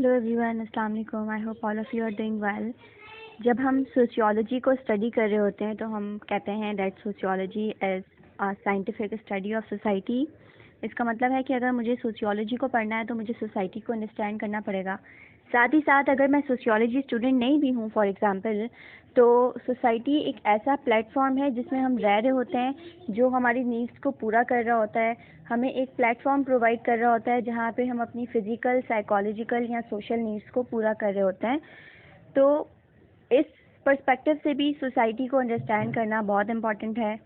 Hello everyone, अस्सलाम वालेकुम। I hope all of you are doing well. जब हम सोशियोलॉजी को स्टडी कर रहे होते हैं तो हम कहते हैं that sociology is a scientific study of society. इसका मतलब है कि अगर मुझे सोशियोलॉजी को पढ़ना है तो मुझे सोसाइटी को अंडरस्टैंड करना पड़ेगा। साथ ही साथ अगर मैं सोशियोलॉजी स्टूडेंट नहीं भी हूँ फॉर एग्ज़ाम्पल, तो सोसाइटी एक ऐसा प्लेटफॉर्म है जिसमें हम रह रहे होते हैं, जो हमारी नीड्स को पूरा कर रहा होता है। हमें एक प्लेटफॉर्म प्रोवाइड कर रहा होता है जहाँ पे हम अपनी फ़िज़िकल, साइकोलॉजिकल या सोशल नीड्स को पूरा कर रहे होते हैं। तो इस पर्सपेक्टिव से भी सोसाइटी को अंडरस्टैंड करना बहुत इम्पॉर्टेंट है।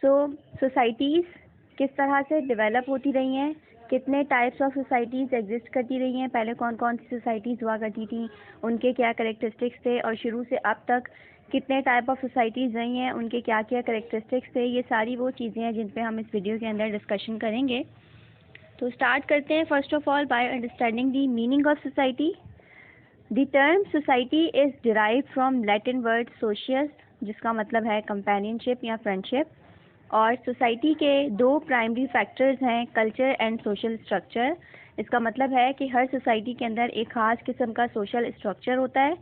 सोसाइटीज़ किस तरह से डेवलप होती रही हैं, कितने टाइप्स ऑफ सोसाइटीज़ एग्जिस्ट करती रही हैं, पहले कौन कौन सी सोसाइटीज़ हुआ करती थी, उनके क्या करेक्टरिस्टिक्स थे, और शुरू से अब तक कितने टाइप ऑफ सोसाइटीज़ रही हैं, उनके क्या क्या करेक्टरिस्टिक्स थे, ये सारी वो चीज़ें हैं जिन पे हम इस वीडियो के अंदर डिस्कशन करेंगे। तो स्टार्ट करते हैं first of all by understanding the meaning of society. The term society is derived from Latin word socius, जिसका मतलब है कंपेनियनशिप या फ्रेंडशिप। और सोसाइटी के दो प्राइमरी फैक्टर्स हैं, कल्चर एंड सोशल स्ट्रक्चर। इसका मतलब है कि हर सोसाइटी के अंदर एक ख़ास किस्म का सोशल स्ट्रक्चर होता है।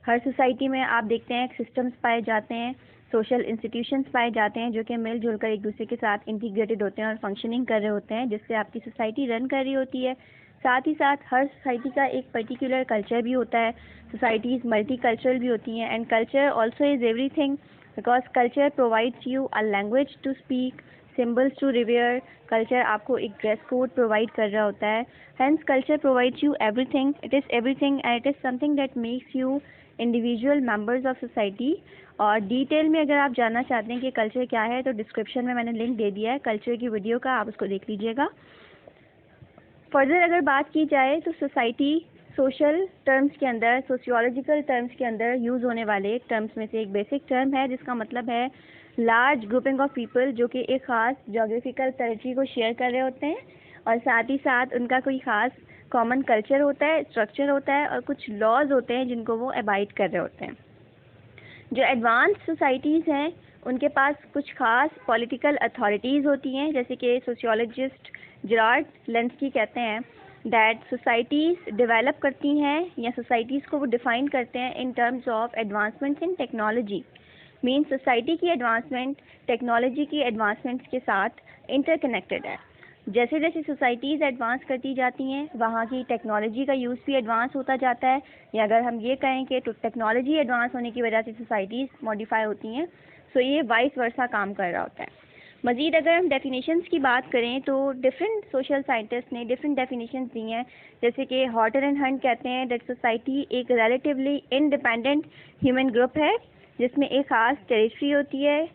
हर सोसाइटी में आप देखते हैं सिस्टम्स पाए जाते हैं, सोशल इंस्टीट्यूशंस पाए जाते हैं जो कि मिलजुल कर एक दूसरे के साथ इंटीग्रेटेड होते हैं और फंक्शनिंग कर रहे होते हैं, जिससे आपकी सोसाइटी रन कर रही होती है। साथ ही साथ हर सोसाइटी का एक पर्टिकुलर कल्चर भी होता है। सोसाइटीज़ मल्टी कल्चरल भी होती हैं, and culture also is everything, because culture provides you a language to speak, symbols to revere. Culture आपको एक ड्रेस कोड प्रोवाइड कर रहा होता है। Hence culture provides you everything, it is everything and it is something that makes you individual members of society. और detail में अगर आप जानना चाहते हैं कि कल्चर क्या है तो डिस्क्रिप्शन में मैंने लिंक दे दिया है कल्चर की वीडियो का, आप उसको देख लीजिएगा। फर्दर अगर बात की जाए तो सोसाइटी सोशल टर्म्स के अंदर, सोशियोलॉजिकल टर्म्स के अंदर यूज़ होने वाले टर्म्स में से एक बेसिक टर्म है, जिसका मतलब है लार्ज ग्रुपिंग ऑफ पीपल जो कि एक ख़ास जोग्राफिकल टेरिटरी को शेयर कर रहे होते हैं, और साथ ही साथ उनका कोई ख़ास कॉमन कल्चर होता है, स्ट्रक्चर होता है, और कुछ लॉज होते हैं जिनको वो अबाइड कर रहे होते हैं। जो एडवांस सोसाइटीज़ हैं उनके पास कुछ खास पॉलिटिकल अथॉरिटीज़ होती हैं, जैसे कि सोशियोलॉजिस्ट जेरार्ड लेंस्की कहते हैं दैट सोसाइटीज़ डेवलप करती हैं या सोसाइटीज़ को वो डिफ़ाइन करते हैं in terms of advancements in technology. Mean society की एडवांसमेंट टेक्नोलॉजी की एडवांसमेंट्स के साथ इंटरकनेक्टेड है। जैसे जैसे सोसाइटीज़ एडवांस करती जाती हैं वहाँ की टेक्नोलॉजी का यूज़ भी एडवांस होता जाता है, या अगर हम ये कहें कि तो टेक्नोलॉजी एडवांस होने की वजह से सोसाइटीज़ मॉडिफाई होती हैं, सो ये वाइस वर्सा काम कर रहा होता है। मज़ीद अगर हम डेफिनेशंस की बात करें तो डिफरेंट सोशल साइंटिस्ट ने डिफरेंट डेफिनेशंस दी हैं, जैसे कि हॉटर एंड हंट कहते हैं दैट सोसाइटी एक रिलेटिवली इंडिपेंडेंट ह्यूमन ग्रुप है जिसमें एक ख़ास टेरिटरी होती है,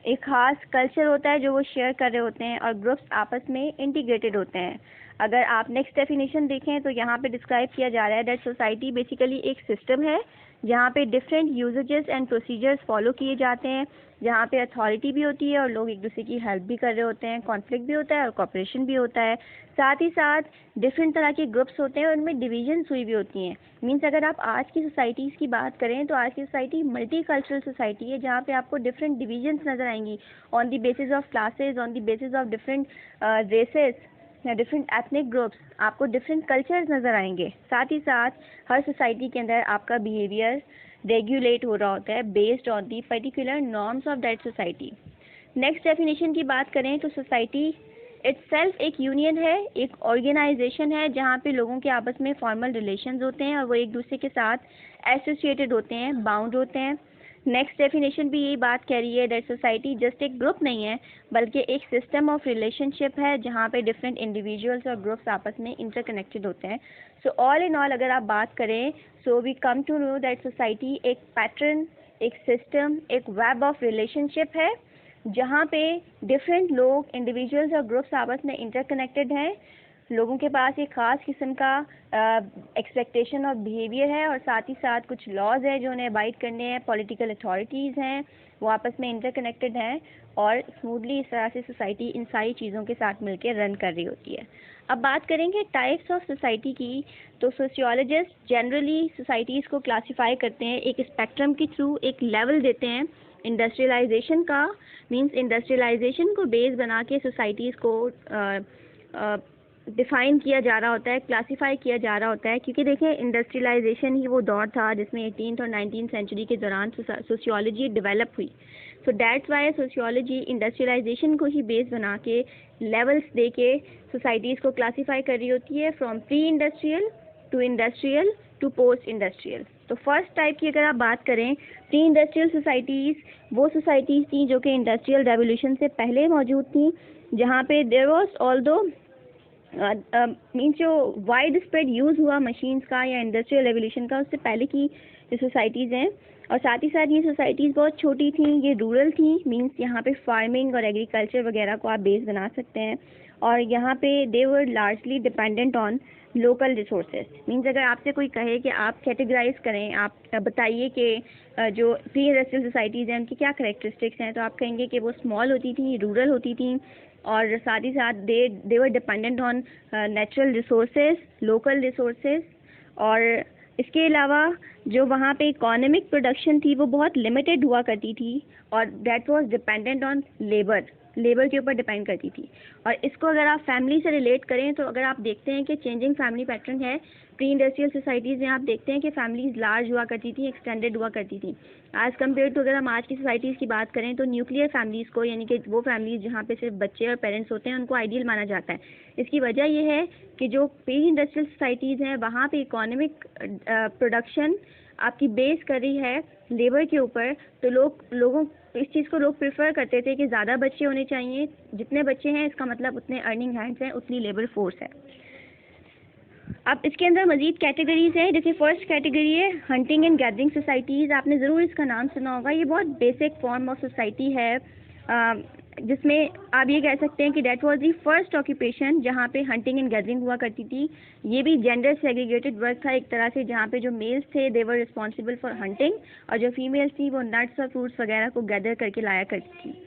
एक ख़ास कल्चर होता है जो वो शेयर कर रहे होते हैं, और ग्रुप्स आपस में इंटीग्रेटेड होते हैं। अगर आप नेक्स्ट डेफिनेशन देखें तो यहाँ पे डिस्क्राइब किया जा रहा है दैट सोसाइटी बेसिकली एक सिस्टम है जहाँ पे different usages and procedures follow किए जाते हैं, जहाँ पे अथॉरिटी भी होती है और लोग एक दूसरे की हेल्प भी कर रहे होते हैं, कॉन्फ्लिक्ट भी होता है और कॉपरेशन भी होता है। साथ ही साथ डिफरेंट तरह के ग्रुप्स होते हैं और उनमें डिविजन्स हुई भी होती हैं। मीन्स अगर आप आज की सोसाइटीज़ की बात करें तो आज की सोसाइटी मल्टी कल्चरल सोसाइटी है, जहाँ पे आपको डिफरेंट डिविजन्स नज़र आएंगी on the basis of classes, on the basis of different races या डिफरेंट एथनिक ग्रुप्स, आपको डिफरेंट कल्चर्स नज़र आएंगे। साथ ही साथ हर सोसाइटी के अंदर आपका बिहेवियर रेगुलेट हो रहा होता है based on the particular norms of that society. Next definition की बात करें तो सोसाइटी इट्सेल्फ एक यूनियन है, एक ऑर्गेनाइजेशन है जहाँ पे लोगों के आपस में फॉर्मल रिलेशंस होते हैं और वो एक दूसरे के साथ एसोसिएटेड होते हैं, बाउंड होते हैं। नेक्स्ट डेफिनेशन भी यही बात कह रही है दैट सोसाइटी जस्ट एक ग्रुप नहीं है बल्कि एक सिस्टम ऑफ रिलेशनशिप है जहाँ पे डिफरेंट इंडिविजुअल्स और ग्रुप्स आपस में इंटरकनेक्टेड होते हैं। सो ऑल इन ऑल अगर आप बात करें so we come to know that society एक पैटर्न, एक सिस्टम, एक वेब ऑफ रिलेशनशिप है जहाँ पे डिफरेंट लोग, इंडिविजुअल्स और ग्रुप्स आपस में इंटरकनेक्टेड हैं। लोगों के पास एक ख़ास किस्म का एक्सपेक्टेशन और बिहेवियर है, और साथ ही साथ कुछ लॉज हैं जो उन्हें अबाइड करने हैं, पॉलिटिकल अथॉरिटीज़ हैं, वो आपस में इंटरकनेक्टेड हैं और स्मूथली इस तरह से सोसाइटी इन सारी चीज़ों के साथ मिलकर रन कर रही होती है। अब बात करेंगे टाइप्स ऑफ सोसाइटी की, तो सोशियोलॉजिस्ट जनरली सोसाइटीज़ को क्लासीफाई करते हैं एक स्पेक्ट्रम के थ्रू, एक लेवल देते हैं इंडस्ट्रियलाइजेशन का। मींस इंडस्ट्रियलाइजेशन को बेस बना के सोसाइटीज़ को डिफ़ाइन किया जा रहा होता है, क्लासीफाई किया जा रहा होता है, क्योंकि देखें इंडस्ट्रियलाइजेशन ही वो दौर था जिसमें 18th और 19th सेंचुरी के दौरान सोशियोलॉजी डेवलप हुई। So that's why sociology industrialization को ही बेस बना के लेवल्स दे के सोसाइटीज़ को क्लासीफाई कर रही होती है, from pre industrial to post industrial. तो फर्स्ट टाइप की अगर आप बात करें, प्री इंडस्ट्रियल सोसाइटीज़ वो सोसाइटीज़ थी जो कि इंडस्ट्रियल रेवोल्यूशन से पहले मौजूद थी, जहाँ पे देयर वाज ऑल्दो मीन्स जो वाइड स्प्रेड यूज़ हुआ मशीन्स का या इंडस्ट्रियल रेवोल्यूशन का, उससे पहले की जो सोसाइटीज़ हैं। और साथ ही साथ ये सोसाइटीज़ बहुत छोटी थी, ये रूरल थी, मीन्स यहाँ पे फार्मिंग और एग्रीकल्चर वगैरह को आप बेस बना सकते हैं। और यहाँ पे they were largely dependent on local resources. Means अगर आपसे कोई कहे कि आप कैटेगराइज करें, आप बताइए कि जो प्री इंडस्ट्रियल सोसाइटीज़ हैं उनकी क्या करेक्टरिस्टिक्स हैं, तो आप कहेंगे कि वो स्मॉल होती थी, रूरल होती थी, और साथ ही साथ they were dependent on natural resources, local resources. और इसके अलावा जो वहाँ पे इकोनॉमिक प्रोडक्शन थी वो बहुत लिमिटेड हुआ करती थी, और that was dependent on labour के ऊपर डिपेंड करती थी। और इसको अगर आप फैमिली से रिलेट करें तो अगर आप देखते हैं कि चेंजिंग फैमिली पैटर्न है प्री इंडस्ट्रियल सोसाइटीज़ में, आप देखते हैं कि फैमिलीज लार्ज हुआ करती थी, एक्सटेंडेड हुआ करती थी, एज़ कम्पेयर टू अगर हम आज की सोसाइटीज़ की बात करें तो न्यूक्लियर फैमिलीज़ को, यानी कि वो फैमिलीज जहाँ पे सिर्फ बच्चे और पेरेंट्स होते हैं, उनको आइडियल माना जाता है। इसकी वजह यह है कि जो प्री इंडस्ट्रियल सोसाइटीज़ हैं वहाँ पे इकोनॉमिक प्रोडक्शन आपकी बेस कर रही है लेबर के ऊपर, तो लोगों इस चीज़ को लोग प्रेफर करते थे कि ज़्यादा बच्चे होने चाहिए, जितने बच्चे हैं इसका मतलब उतने अर्निंग हैंड्स हैं, उतनी लेबर फोर्स है। अब इसके अंदर मज़ीद कैटेगरीज़ हैं। जैसे फर्स्ट कैटेगरी है हंटिंग एंड गैदरिंग सोसाइटीज़, आपने ज़रूर इसका नाम सुना होगा। ये बहुत बेसिक फॉर्म ऑफ सोसाइटी है, जिसमें आप ये कह सकते हैं कि that was the first occupation जहाँ पे हंटिंग एंड गैदरिंग हुआ करती थी। ये भी जेंडर सेग्रीगेटेड वर्क था एक तरह से, जहाँ पे जो मेल्स थे दे वर रिस्पॉन्सिबल फॉर हंटिंग, और जो फीमेल्स थी वो नट्स और फ्रूट्स वगैरह को गैदर करके लाया करती थी।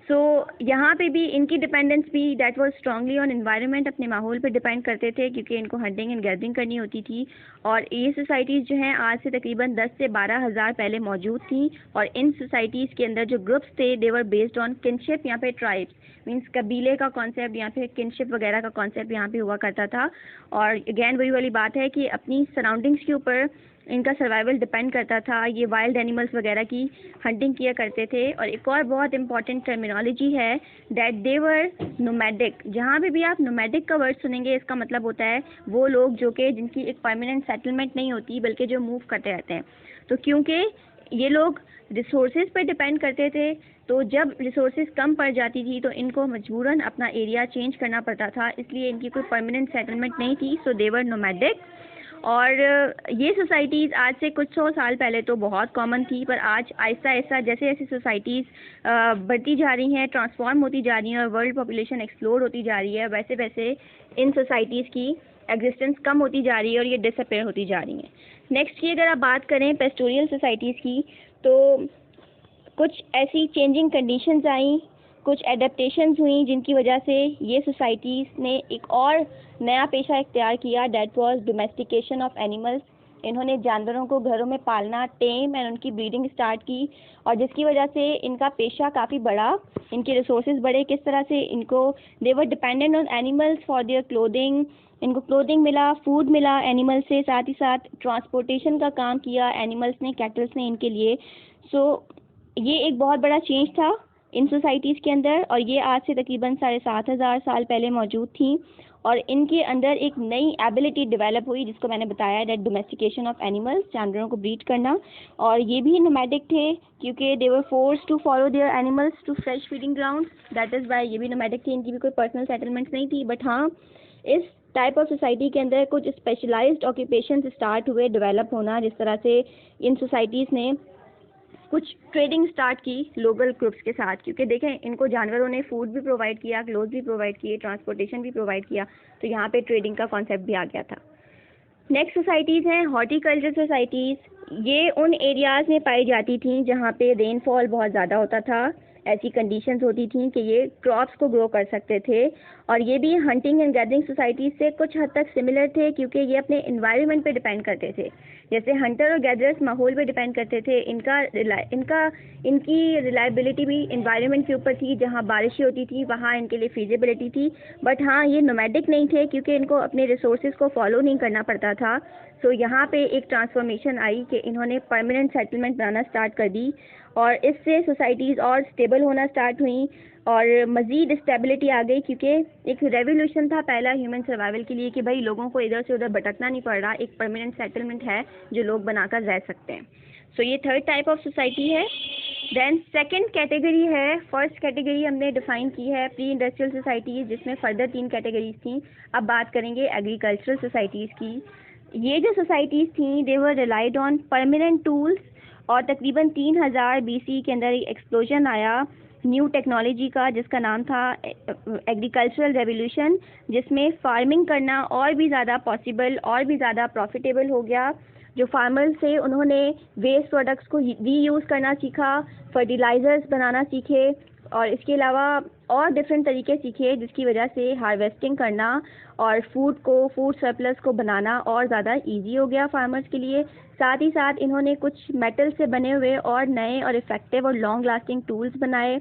सो यहाँ पे भी इनकी डिपेंडेंस भी that was strongly on environment, अपने माहौल पे डिपेंड करते थे, क्योंकि इनको हंटिंग एंड गैदरिंग करनी होती थी। और ये सोसाइटीज़ जो हैं आज से तकरीबन 10 से 12 हज़ार पहले मौजूद थी, और इन सोसाइटीज़ के अंदर जो ग्रुप्स थे दे वर बेस्ड ऑन किनशिप, यहाँ पे ट्राइब्स मीन्स कबीले का कॉन्सेप्ट, यहाँ पे किनशिप वगैरह का कॉन्सेप्ट यहाँ पे हुआ करता था। और अगैन वही वाली बात है कि अपनी सराउंडिंग्स के ऊपर इनका सर्वाइवल डिपेंड करता था। ये वाइल्ड एनिमल्स वगैरह की हंटिंग किया करते थे। और एक और बहुत इंपॉर्टेंट टर्मिनोलॉजी है दैट दे वर नोमैडिक। जहाँ पे भी आप नोमैडिक का वर्ड सुनेंगे इसका मतलब होता है वो लोग जो कि जिनकी एक परमानेंट सेटलमेंट नहीं होती, बल्कि जो मूव करते रहते हैं। तो क्योंकि ये लोग रिसोर्सेज पर डिपेंड करते थे, तो जब रिसोर्सेज कम पड़ जाती थी तो इनको मजबूरन अपना एरिया चेंज करना पड़ता था, इसलिए इनकी कोई परमानेंट सेटलमेंट नहीं थी। सो दे वर नोमैडिक। और ये सोसाइटीज़ आज से कुछ 100 साल पहले तो बहुत कॉमन थी, पर आज आहिस्ता आहिस्ता जैसे जैसे सोसाइटीज़ बढ़ती जा रही हैं, ट्रांसफॉर्म होती जा रही हैं और वर्ल्ड पॉपुलेशन एक्सप्लोर होती जा रही है, वैसे वैसे इन सोसाइटीज़ की एग्जिस्टेंस कम होती जा रही है और ये डिसअपेयर होती जा रही हैं। नेक्स्ट की अगर आप बात करें पेस्टोरियल सोसाइटीज़ की, तो कुछ ऐसी चेंजिंग कंडीशंस आई, कुछ एडेप्टेशंस हुई जिनकी वजह से ये सोसाइटीज़ ने एक और नया पेशा इख्तियार किया, that was domestication of animals. इन्होंने जानवरों को घरों में पालना, टेम एंड उनकी ब्रीडिंग स्टार्ट की, और जिसकी वजह से इनका पेशा काफ़ी बढ़ा, इनके रिसोर्सेज बढ़े। किस तरह से इनको they were dependent on animals for their clothing, इनको क्लोथिंग मिला, फूड मिला एनिमल्स से, साथ ही साथ ट्रांसपोर्टेशन का काम किया एनिमल्स ने, कैटल्स ने इनके लिए। सो ये एक बहुत बड़ा चेंज था इन सोसाइटीज़ के अंदर, और ये आज से तकरीबन 7,500 साल पहले मौजूद थी। और इनके अंदर एक नई एबिलिटी डेवलप हुई जिसको मैंने बताया, दैट डोमेस्टिकेशन ऑफ एनिमल्स, जानवरों को ब्रीड करना। और ये भी नोमैडिक थे क्योंकि they were forced to follow their animals to fresh feeding ground, that is why ये भी नोमैडिक थे। इनकी भी कोई पर्सनल सेटलमेंट्स नहीं थी, बट हाँ इस टाइप ऑफ सोसाइटी के अंदर कुछ स्पेशलाइज्ड ऑक्यूपेशन स्टार्ट हुए डेवलप होना, जिस तरह से इन सोसाइटीज़ ने कुछ ट्रेडिंग स्टार्ट की लोकल ग्रुप्स के साथ, क्योंकि देखें इनको जानवरों ने फूड भी प्रोवाइड किया, क्लोथ भी प्रोवाइड किए, ट्रांसपोर्टेशन भी प्रोवाइड किया, तो यहाँ पे ट्रेडिंग का कॉन्सेप्ट भी आ गया था। नेक्स्ट सोसाइटीज़ हैं हॉर्टिकल्चर सोसाइटीज़। ये उन एरियाज़ में पाई जाती थी जहाँ पे रेनफॉल बहुत ज़्यादा होता था, ऐसी कंडीशंस होती थी कि ये क्रॉप्स को ग्रो कर सकते थे। और ये भी हंटिंग एंड गैदरिंग सोसाइटीज़ से कुछ हद तक सिमिलर थे, क्योंकि ये अपने इन्वायरमेंट पे डिपेंड करते थे। जैसे हंटर और गैदरर्स माहौल पे डिपेंड करते थे, इनकी रिलायबिलिटी भी इन्वायरमेंट के ऊपर थी। जहाँ बारिशें होती थी वहाँ इनके लिए फीजिबिलिटी थी। बट हाँ, ये नोमैडिक नहीं थे, क्योंकि इनको अपने रिसोर्सेज को फॉलो नहीं करना पड़ता था। सो यहाँ पे एक ट्रांसफॉर्मेशन आई कि इन्होंने परमानेंट सेटलमेंट बनाना स्टार्ट कर दी, और इससे सोसाइटीज़ और स्टेबल होना स्टार्ट हुई और मज़ीद स्टेबिलिटी आ गई, क्योंकि एक रेवोल्यूशन था पहला ह्यूमन सर्वाइवल के लिए कि भाई लोगों को इधर से उधर भटकना नहीं पड़ रहा, एक परमानेंट सेटलमेंट है जो लोग बनाकर रह सकते हैं। सो ये थर्ड टाइप ऑफ सोसाइटी है। देन सेकंड कैटेगरी है, फर्स्ट कैटेगरी हमने डिफाइन की है प्री इंडस्ट्रियल सोसाइटीज़, जिसमें फर्दर 3 कैटेगरीज थी। अब बात करेंगे एग्रीकल्चरल सोसाइटीज़ की। ये जो सोसाइटीज़ थी दे वर रिलाइड ऑन परमानेंट टूल्स, और तकरीबन 3000 BC के अंदर एक एक्सप्लोजन आया न्यू टेक्नोलॉजी का, जिसका नाम था एग्रीकल्चरल रेवोल्यूशन, जिसमें फार्मिंग करना और भी ज़्यादा पॉसिबल और भी ज़्यादा प्रॉफिटेबल हो गया। जो फार्मर्स थे उन्होंने वेस्ट प्रोडक्ट्स को रीयूज़ करना सीखा, फर्टिलाइज़र्स बनाना सीखे, और इसके अलावा और डिफरेंट तरीके सीखे, जिसकी वजह से हार्वेस्टिंग करना और फूड सरप्लस को बनाना और ज़्यादा इजी हो गया फार्मर्स के लिए। साथ ही साथ इन्होंने कुछ मेटल से बने हुए और नए और इफ़ेक्टिव और लॉन्ग लास्टिंग टूल्स बनाए।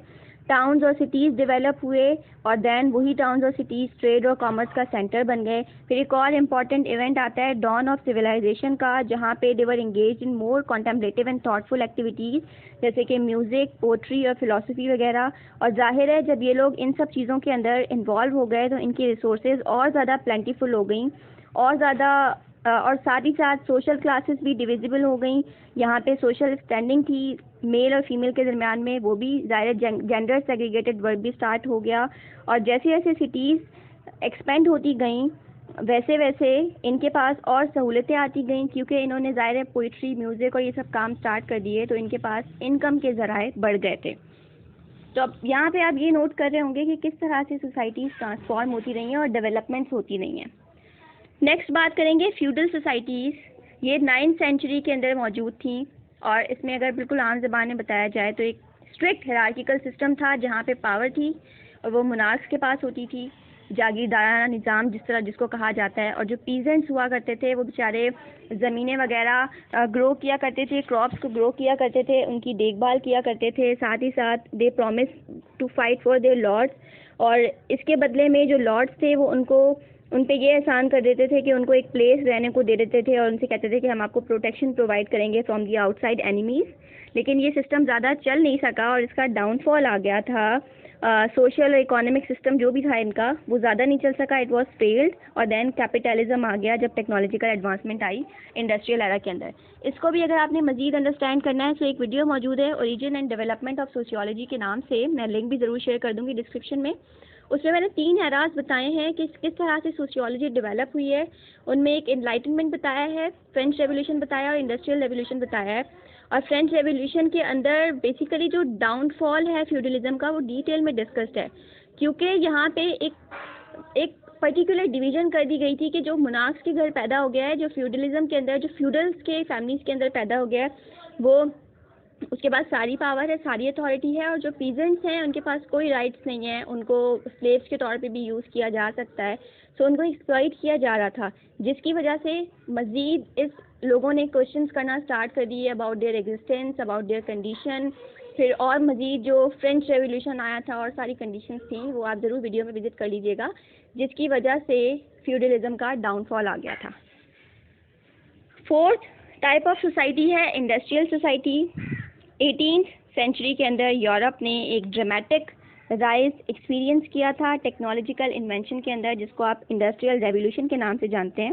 टाउन्स और सिटीज़ डेवलप हुए, और देन वही टाउन्स और सिटीज़ ट्रेड और कॉमर्स का सेंटर बन गए। फिर एक और इम्पॉर्टेंट इवेंट आता है डॉन ऑफ सिविलाइजेशन का, जहाँ पे they were engage in more contemplative and thoughtful activities, जैसे कि म्यूज़िक, पोट्री और फिलोसफी वगैरह। और जाहिर है जब ये लोग इन सब चीज़ों के अंदर इन्वॉल्व हो गए तो इनकी रिसोर्सेज और ज़्यादा प्लेंटीफुल हो गई, और ज़्यादा और साथ ही साथ सोशल क्लासेस भी डिविजिबल हो गई। यहाँ पे सोशल स्टैंडिंग थी मेल और फीमेल के दरमियान में, वो भी ज़ाहिर जेंडर सेग्रीगेटेड वर्क भी स्टार्ट हो गया। और जैसे जैसे सिटीज़ एक्सपेंड होती गईं वैसे वैसे इनके पास और सहूलतें आती गईं, क्योंकि इन्होंने ज़ाहिर है पोइट्री, म्यूज़िक और ये सब काम स्टार्ट कर दिए, तो इनके पास इनकम के ज़राए बढ़ गए थे। तो अब यहाँ पे आप ये नोट कर रहे होंगे कि किस तरह से सोसाइटीज़ ट्रांसफॉर्म होती रही हैं और डेवलपमेंट्स होती रही हैं। नेक्स्ट बात करेंगे फ्यूडल सोसाइटीज़। ये 9th सेंचुरी के अंदर मौजूद थी, और इसमें अगर बिल्कुल आम ज़बान में बताया जाए तो एक स्ट्रिक्ट हायरार्किकल सिस्टम था, जहाँ पे पावर थी और वो मोनार्क्स के पास होती थी, जागीरदाराना निज़ाम जिसको कहा जाता है। और जो पीजेंट्स हुआ करते थे वो बेचारे ज़मीनें वगैरह ग्रो किया करते थे, क्रॉप्स को ग्रो किया करते थे, उनकी देखभाल किया करते थे। साथ ही साथ they promise to fight for their lords, और इसके बदले में जो लॉर्ड्स थे वो उन पे ये एहसान कर देते थे कि उनको एक प्लेस रहने को दे देते थे, और उनसे कहते थे कि हम आपको प्रोटेक्शन प्रोवाइड करेंगे फ्रॉम दी आउटसाइड एनिमीज़। लेकिन ये सिस्टम ज़्यादा चल नहीं सका और इसका डाउनफॉल आ गया था। सोशल और इकोनॉमिक सिस्टम जो भी था इनका वो ज़्यादा नहीं चल सका, इट वाज फेल्ड। और देन कैपिटलिज्म आ गया जब टेक्नोलॉजिकल एडवांसमेंट आई इंडस्ट्रियल एरा के अंदर। इसको भी अगर आपने मज़ीद अंडरस्टैंड करना है तो एक वीडियो मौजूद है origin and development of sociology के नाम से, मैं लिंक भी ज़रूर शेयर कर दूँगी डिस्क्रिप्शन में। उसमें मैंने 3 एराज बताए हैं कि किस तरह से सोशियोलॉजी डेवलप हुई है। उनमें एक एनलाइटनमेंट बताया है, फ्रेंच रेवोल्यूशन बताया और इंडस्ट्रियल रेवोल्यूशन बताया है। और फ्रेंच रेवोल्यूशन के अंदर बेसिकली जो डाउनफॉल है फ्यूडलिज्म का वो डिटेल में डिस्कस्ड है, क्योंकि यहाँ पे एक पर्टिकुलर डिवीज़न कर दी गई थी कि जो मोनार्क्स के घर पैदा हो गया है, जो फ्यूडलिज्म के अंदर जो फ्यूडल्स के फैमिलीज़ के अंदर पैदा हो गया है, वो उसके पास सारी पावर है, सारी अथॉरिटी है, और जो पीजेंट्स हैं उनके पास कोई राइट्स नहीं है, उनको स्लेव्स के तौर पे भी यूज़ किया जा सकता है। सो उनको एक्सप्लॉइट किया जा रहा था, जिसकी वजह से मज़ीद इस लोगों ने क्वेश्चंस करना स्टार्ट कर दिए about their existence, about there condition. फिर और मज़ीद जो फ्रेंच रेवोल्यूशन आया था और सारी कंडीशंस थी वो आप ज़रूर वीडियो में विजिट कर लीजिएगा, जिसकी वजह से फ्यूडलिज्म का डाउनफॉल आ गया था। फोर्थ टाइप ऑफ सोसाइटी है इंडस्ट्रियल सोसाइटी। 18th सेंचुरी के अंदर यूरोप ने एक ड्रामेटिक राइज एक्सपीरियंस किया था टेक्नोलॉजिकल इन्वेंशन के अंदर, जिसको आप इंडस्ट्रियल रेवोल्यूशन के नाम से जानते हैं।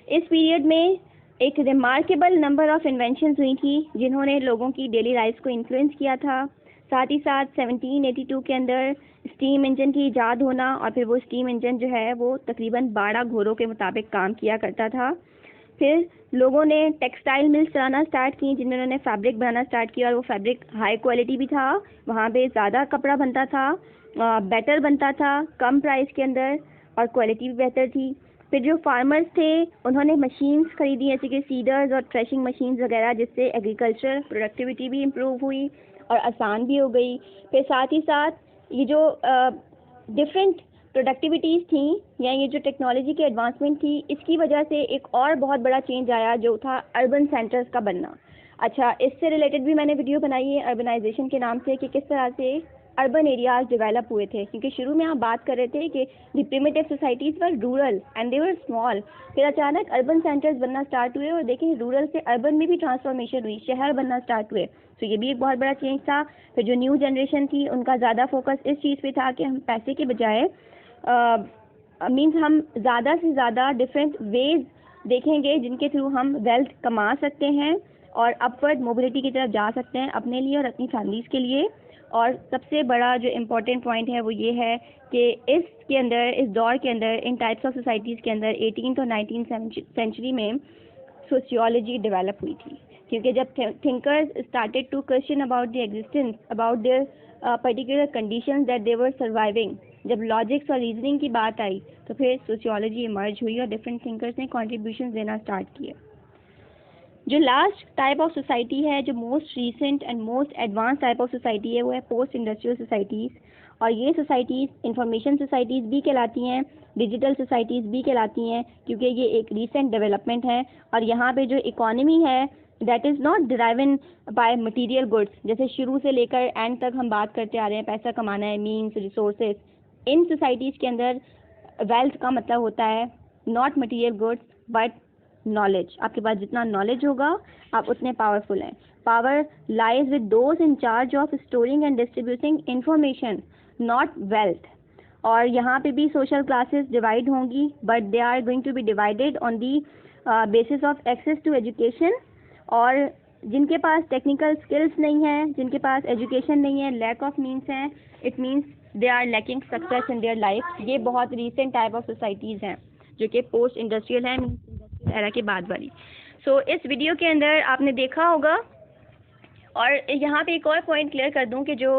इस पीरियड में एक रिमार्केबल नंबर ऑफ इन्वेंशंस हुई थी जिन्होंने लोगों की डेली लाइफ को इन्फ्लुएंस किया था। साथ ही साथ 1782 के अंदर स्टीम इंजन की ईजाद होना, और फिर वो स्टीम इंजन जो है वो तकरीबन 12 घोड़ों के मुताबिक काम किया करता था। फिर लोगों ने टेक्सटाइल मिल्स चलाना स्टार्ट की जिनमें उन्होंने फैब्रिक बनाना स्टार्ट किया, और वो फैब्रिक हाई क्वालिटी भी था, वहाँ पे ज़्यादा कपड़ा बनता था, बेटर बनता था, कम प्राइस के अंदर, और क्वालिटी भी बेहतर थी। फिर जो फार्मर्स थे उन्होंने मशीन्स खरीदी जैसे कि सीडर्स और थ्रेशिंग मशीन्स वगैरह, जिससे एग्रीकल्चर प्रोडक्टिविटी भी इम्प्रूव हुई, और आसान भी हो गई। फिर साथ ही साथ ये जो डिफरेंट प्रोडक्टिविटीज़ थी या ये जो टेक्नोलॉजी की एडवांसमेंट थी, इसकी वजह से एक और बहुत बड़ा चेंज आया जो था अर्बन सेंटर्स का बनना। अच्छा, इससे रिलेटेड भी मैंने वीडियो बनाई है अर्बनाइजेशन के नाम से कि किस तरह से अर्बन एरियाज डेवलप हुए थे, क्योंकि शुरू में आप बात कर रहे थे कि the primitive societies were rural and they were small. फिर अचानक अर्बन सेंटर्स बनना स्टार्ट हुए और देखें रूरल से अर्बन में भी ट्रांसफॉर्मेशन हुई, शहर बनना स्टार्ट हुए। तो ये भी एक बहुत बड़ा चेंज था। फिर जो न्यू जनरेशन थी उनका ज़्यादा फोकस इस चीज़ पे था कि हम पैसे के बजाय मीन्स हम ज़्यादा से ज़्यादा डिफरेंट वेज देखेंगे जिनके थ्रू हम वेल्थ कमा सकते हैं और अपवर्ड मोबिलिटी की तरफ जा सकते हैं अपने लिए और अपनी फैमिलीज़ के लिए। और सबसे बड़ा जो इम्पोर्टेंट पॉइंट है वो ये है कि इसके अंदर, इस दौर के अंदर, इन टाइप्स ऑफ सोसाइटीज़ के अंदर 18th और 19th सेंचुरी में सोशियोलॉजी डेवलप हुई थी, क्योंकि जब thinkers started to question about the existence, about their particular conditions that they were surviving, जब लॉजिक्स और रीजनिंग की बात आई तो फिर सोशियोलॉजी इमर्ज हुई और डिफरेंट थिंकर्स ने कॉन्ट्रीब्यूशन देना स्टार्ट किए। जो लास्ट टाइप ऑफ सोसाइटी है, जो most recent and most advance type of society है, वो है पोस्ट इंडस्ट्रियल सोसाइटीज़। और ये सोसाइटीज़ इंफॉर्मेशन सोसाइटीज़ भी कहलाती हैं, डिजिटल सोसाइटीज़ भी कहलाती हैं, क्योंकि ये एक रीसेंट डेवलपमेंट है। और यहाँ पे जो इकोनॉमी है that is not driven by material goods, जैसे शुरू से लेकर एंड तक हम बात करते आ रहे हैं, पैसा कमाना है, मीन्स, रिसोर्सेज। इन सोसाइटीज़ के अंदर वेल्थ का मतलब होता है not material goods but knowledge. आपके पास जितना नॉलेज होगा आप उतने पावरफुल हैं। Power lies with those in charge of storing and distributing information, not wealth. और यहाँ पे भी सोशल क्लासेस डिवाइड होंगी, but they are going to be divided on the basis of access to education. और जिनके पास technical skills नहीं है, जिनके पास एजुकेशन नहीं है, लैक ऑफ मीन्स हैं, it means they are lacking success in their life. ये बहुत रीसेंट टाइप ऑफ सोसाइटीज़ हैं जो कि पोस्ट इंडस्ट्रियल है, एरा के बाद वाली। सो इस वीडियो के अंदर आपने देखा होगा, और यहाँ पे एक और पॉइंट क्लियर कर दूं कि जो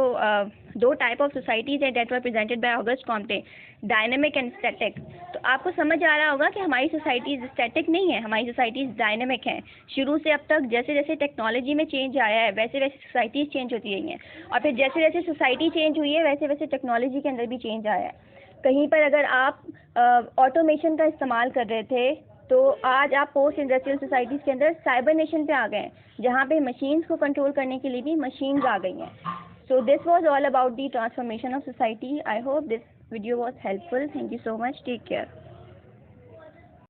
दो टाइप ऑफ सोसाइटीज़ हैं that were presented by August Comte, dynamic and static. तो आपको समझ आ रहा होगा कि हमारी सोसाइटीज़ स्टैटिक नहीं है, हमारी सोसाइटीज़ डायनेमिक हैं। शुरू से अब तक जैसे जैसे टेक्नोलॉजी में चेंज आया है वैसे वैसे सोसाइटीज़ चेंज होती रही हैं, और फिर जैसे जैसे सोसाइटी चेंज हुई है वैसे वैसे टेक्नोलॉजी के अंदर भी चेंज आया है। कहीं पर अगर आप ऑटोमेशन का इस्तेमाल कर रहे थे तो आज आप पोस्ट इंडस्ट्रियल सोसाइटीज़ के अंदर साइबरनेशन पे आ गए हैं, जहाँ पे मशीन्स को कंट्रोल करने के लिए भी मशीन्स आ गई हैं। So this was all about the transformation of society. I hope this video was helpful. Thank you so much. Take care.